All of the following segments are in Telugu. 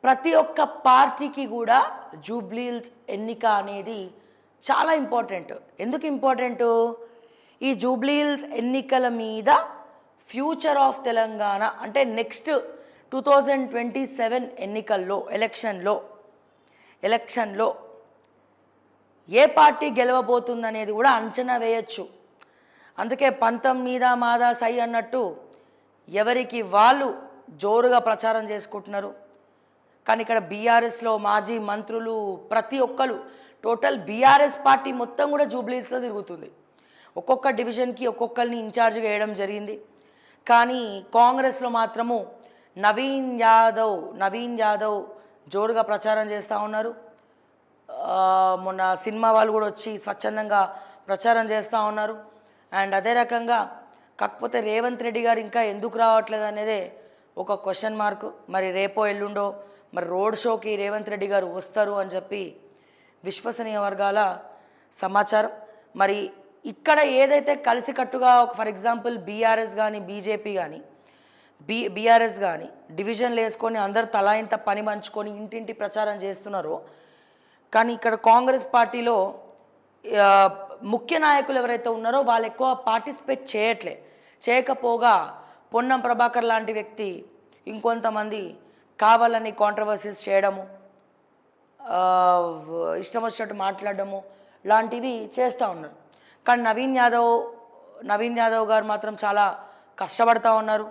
ప్రతి ఒక్క పార్టీకి కూడా జూబ్లీహిల్స్ ఎన్నిక అనేది చాలా ఇంపార్టెంట్. ఎందుకు ఇంపార్టెంటు? ఈ జూబ్లీహిల్స్ ఎన్నికల మీద ఫ్యూచర్ ఆఫ్ తెలంగాణ అంటే నెక్స్ట్ 2027 ఎన్నికల్లో ఎలక్షన్లో ఏ పార్టీ గెలవబోతుందనేది కూడా అంచనా వేయచ్చు. అందుకే పంతం మీద మాదా సై అన్నట్టు ఎవరికి వాళ్ళు జోరుగా ప్రచారం చేసుకుంటున్నారు. కానీ ఇక్కడ బీఆర్ఎస్లో మాజీ మంత్రులు ప్రతి ఒక్కరు టోటల్ బీఆర్ఎస్ పార్టీ మొత్తం కూడా జూబ్లీహిల్స్లో తిరుగుతుంది. ఒక్కొక్క డివిజన్కి ఒక్కొక్కరిని ఇన్ఛార్జ్గా వేయడం జరిగింది. కానీ కాంగ్రెస్లో మాత్రము నవీన్ యాదవ్ జోరుగా ప్రచారం చేస్తూ ఉన్నారు. మొన్న సినిమా వాళ్ళు కూడా వచ్చి స్వచ్ఛందంగా ప్రచారం చేస్తూ ఉన్నారు. అండ్ అదే రకంగా కాకపోతే రేవంత్ రెడ్డి గారు ఇంకా ఎందుకు రావట్లేదు అనేదే ఒక క్వశ్చన్ మార్కు. మరి రేపో ఎల్లుండో మరి రోడ్ షోకి రేవంత్ రెడ్డి గారు వస్తారు అని చెప్పి విశ్వసనీయ వర్గాల సమాచారం. మరి ఇక్కడ ఏదైతే కలిసికట్టుగా ఫర్ ఎగ్జాంపుల్ బీఆర్ఎస్ కానీ బీజేపీ కానీ బీఆర్ఎస్ కానీ డివిజన్లు వేసుకొని అందరు తలా ఇంత పని పంచుకొని ఇంటింటి ప్రచారం చేస్తున్నారో, కానీ ఇక్కడ కాంగ్రెస్ పార్టీలో ముఖ్య నాయకులు ఎవరైతే ఉన్నారో వాళ్ళు ఎక్కువ పార్టిసిపేట్ చేయకపోగా పొన్నం ప్రభాకర్ లాంటి వ్యక్తి ఇంకొంతమంది కావాలని కాంట్రవర్సీస్ చేయడము, ఇష్టం వచ్చినట్టు మాట్లాడడము లాంటివి చేస్తూ ఉన్నారు. కానీ నవీన్ యాదవ్ గారు మాత్రం చాలా కష్టపడుతూ ఉన్నారు.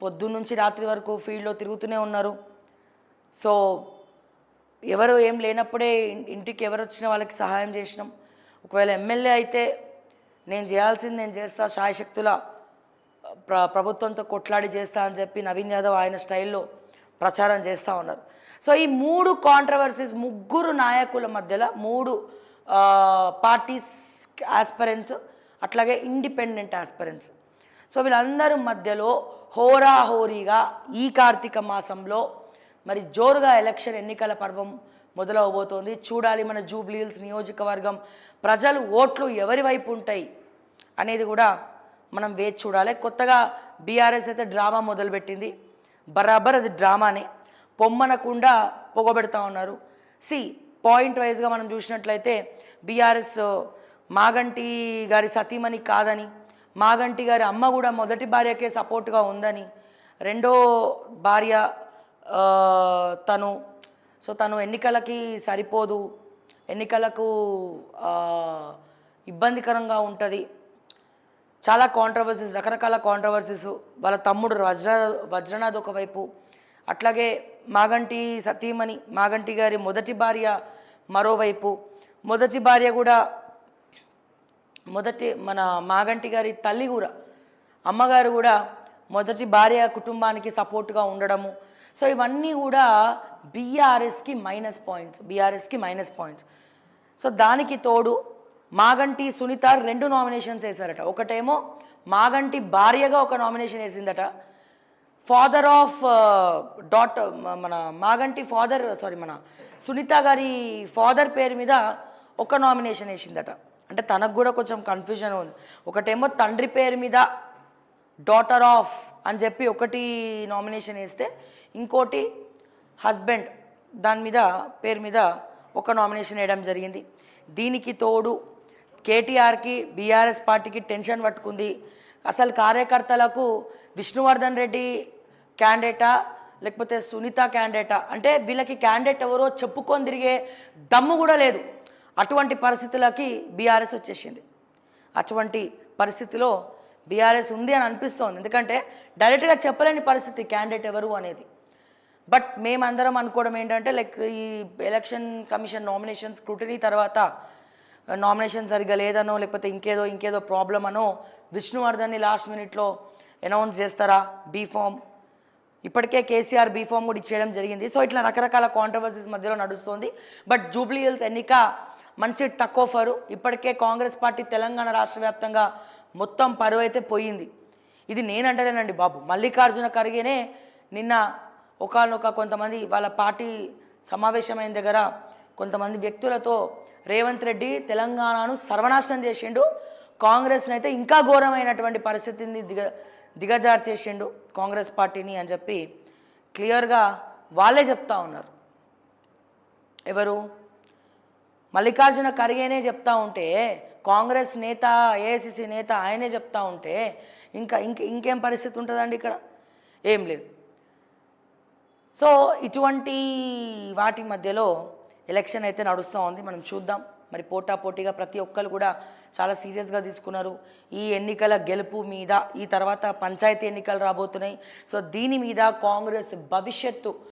పొద్దున్నుంచి రాత్రి వరకు ఫీల్డ్లో తిరుగుతూనే ఉన్నారు. సో ఎవరు ఏం లేనప్పుడే ఇంటికి ఎవరు వచ్చిన వాళ్ళకి సహాయం చేసినాం. ఒకవేళ ఎమ్మెల్యే అయితే నేను చేయాల్సింది నేను చేస్తా, శాయశక్తుల ప్రభుత్వంతో కొట్లాడి చేస్తా అని చెప్పి నవీన్ యాదవ్ ఆయన స్టైల్లో ప్రచారం చేస్తూ ఉన్నారు. సో ఈ మూడు కాంట్రవర్సీస్, ముగ్గురు నాయకుల మధ్యలో మూడు పార్టీస్ ఆస్పిరెంట్స్ అట్లాగే ఇండిపెండెంట్ ఆస్పిరెంట్స్, సో వీళ్ళందరి మధ్యలో హోరాహోరీగా ఈ కార్తీక మాసంలో మరి జోరుగా ఎలక్షన్ ఎన్నికల పర్వం మొదలవబోతోంది. చూడాలి మన జూబ్లీహిల్స్ నియోజకవర్గం ప్రజలు ఓట్లు ఎవరి వైపు ఉంటాయి అనేది కూడా మనం వేచి చూడాలి. కొత్తగా బీఆర్ఎస్ అయితే డ్రామా మొదలుపెట్టింది. బరాబర్ అది డ్రామానే, పొమ్మనకుండా పొగబెడతా ఉన్నారు. పాయింట్ వైజ్గా మనం చూసినట్లయితే బీఆర్ఎస్ మాగంటి గారి సతీమణి కాదని, మాగంటి గారి అమ్మ కూడా మొదటి భార్యకే సపోర్ట్గా ఉందని, రెండో భార్య తను ఎన్నికలకి సరిపోదు, ఎన్నికలకు ఇబ్బందికరంగా ఉంటుంది, చాలా కాంట్రవర్సీస్, రకరకాల కాంట్రవర్సీస్. వాళ్ళ తమ్ముడు వజ్రనాథ్ ఒకవైపు, అట్లాగే మాగంటి సతీమణి మాగంటి గారి మొదటి భార్య మరోవైపు. మొదటి భార్య కూడా మన మాగంటి గారి తల్లి కూడా, అమ్మగారు కూడా మొదటి భార్య కుటుంబానికి సపోర్ట్గా ఉండడము. సో ఇవన్నీ కూడా బీఆర్ఎస్కి మైనస్ పాయింట్స్. సో దానికి తోడు మాగంటి సునీత 2 నామినేషన్స్ వేశారట. ఒకటేమో మాగంటి భార్యగా ఒక నామినేషన్ వేసిందట, ఫాదర్ ఆఫ్ డాటర్ మన మాగంటి మన సునీత గారి ఫాదర్ పేరు మీద ఒక నామినేషన్ వేసిందట. అంటే తనకు కూడా కొంచెం కన్ఫ్యూజన్ ఉంది. ఒకటేమో తండ్రి పేరు మీద డాటర్ ఆఫ్ అని చెప్పి ఒకటి నామినేషన్ వేస్తే, ఇంకోటి హస్బెండ్ దాని మీద పేరు మీద ఒక నామినేషన్ వేయడం జరిగింది. దీనికి తోడు కేటీఆర్కి బీఆర్ఎస్ పార్టీకి టెన్షన్ పట్టుకుంది. అసలు కార్యకర్తలకు విష్ణువర్ధన్ రెడ్డి క్యాండిడేటా లేకపోతే సునీత క్యాండిడేటా అంటే వీళ్ళకి క్యాండిడేట్ ఎవరో చెప్పుకొని తిరిగే దమ్ము కూడా లేదు. అటువంటి పరిస్థితులకి బీఆర్ఎస్ వచ్చేసింది. అటువంటి పరిస్థితిలో బీఆర్ఎస్ ఉంది అని అనిపిస్తోంది. ఎందుకంటే డైరెక్ట్గా చెప్పలేని పరిస్థితి క్యాండిడేట్ ఎవరు అనేది. బట్ మేమందరం అనుకోవడం ఏంటంటే ఈ ఎలక్షన్ కమిషన్ నామినేషన్ స్క్రూటినీ తర్వాత నామినేషన్ సరిగ్గా లేదనో లేకపోతే ఇంకేదో ప్రాబ్లం అనో విష్ణువర్ధన్ని లాస్ట్ మినిట్లో అనౌన్స్ చేస్తారా బీఫామ్. ఇప్పటికే కేసీఆర్ బీఫామ్ కూడా ఇచ్చేయడం జరిగింది. సో ఇట్లా రకరకాల కాంట్రవర్సీస్ మధ్యలో నడుస్తుంది. బట్ జూబ్లీహిల్స్ ఎన్నిక మంచి టక్ ఆఫరు. ఇప్పటికే కాంగ్రెస్ పార్టీ తెలంగాణ రాష్ట్ర వ్యాప్తంగా మొత్తం పరువు అయితే పోయింది. ఇది నేనంటలేనండి బాబు, మల్లికార్జున ఖర్గేనే నిన్న కొంతమంది వాళ్ళ పార్టీ సమావేశమైన దగ్గర కొంతమంది వ్యక్తులతో రేవంత్ రెడ్డి తెలంగాణను సర్వనాశనం చేసిండు, కాంగ్రెస్ని అయితే ఇంకా ఘోరమైనటువంటి పరిస్థితిని దిగజారు చేసిండు కాంగ్రెస్ పార్టీని అని చెప్పి క్లియర్గా వాళ్ళే చెప్తా ఉన్నారు. ఎవరు? మల్లికార్జున ఖర్గేనే చెప్తా ఉంటే, కాంగ్రెస్ నేత, ఏఐసిసి నేత ఆయనే చెప్తా ఉంటే ఇంకేం పరిస్థితి ఉంటుందండి ఇక్కడ? ఏం లేదు. సో ఇటువంటి వాటి మధ్యలో ఎలక్షన్ అయితే నడుస్తూ ఉంది. మనం చూద్దాం. మరి పోటాపోటీగా ప్రతి ఒక్కరు కూడా చాలా సీరియస్గా తీసుకున్నారు ఈ ఎన్నికల గెలుపు మీద. ఈ తర్వాత పంచాయతీ ఎన్నికలు రాబోతున్నాయి. సో దీని మీద కాంగ్రెస్ భవిష్యత్తు